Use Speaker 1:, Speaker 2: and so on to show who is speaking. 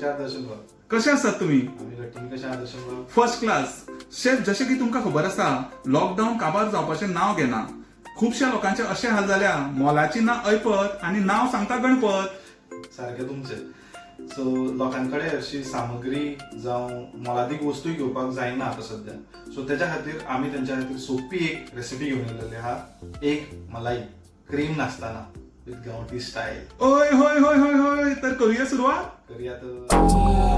Speaker 1: नमस्कार दर्शन भाऊ.
Speaker 2: कशे आसात तुम्ही?
Speaker 1: आम्ही घट्ट. तुम्ही कशा आहात दर्शन भाऊ?
Speaker 2: First class. शेफ, जशें की तुमकां खबर आसा, लॉकडाऊन काबार जावपाचें नांव घेना. खुबश्या लोकांचे अशें हाल जाल्या, मोलाची ना ऐपत आनी नांव सांगता गणपत.
Speaker 1: सारखे तुमचे. सो लोकांकडे अशी सामग्री जावं मोलादीक वस्तूय घेवपाक जायना आता सध्या. सो त्याच्या खातीर आम्ही त्यांच्या खातीर सोपी एक रेसिपी घेऊन येयलेली आहा. एक मलाई क्रीम नासतना विथ गांवठी स्टाईल.
Speaker 2: ओय होय होय होय होय, तर करूया सुरवात.
Speaker 1: करूया तर.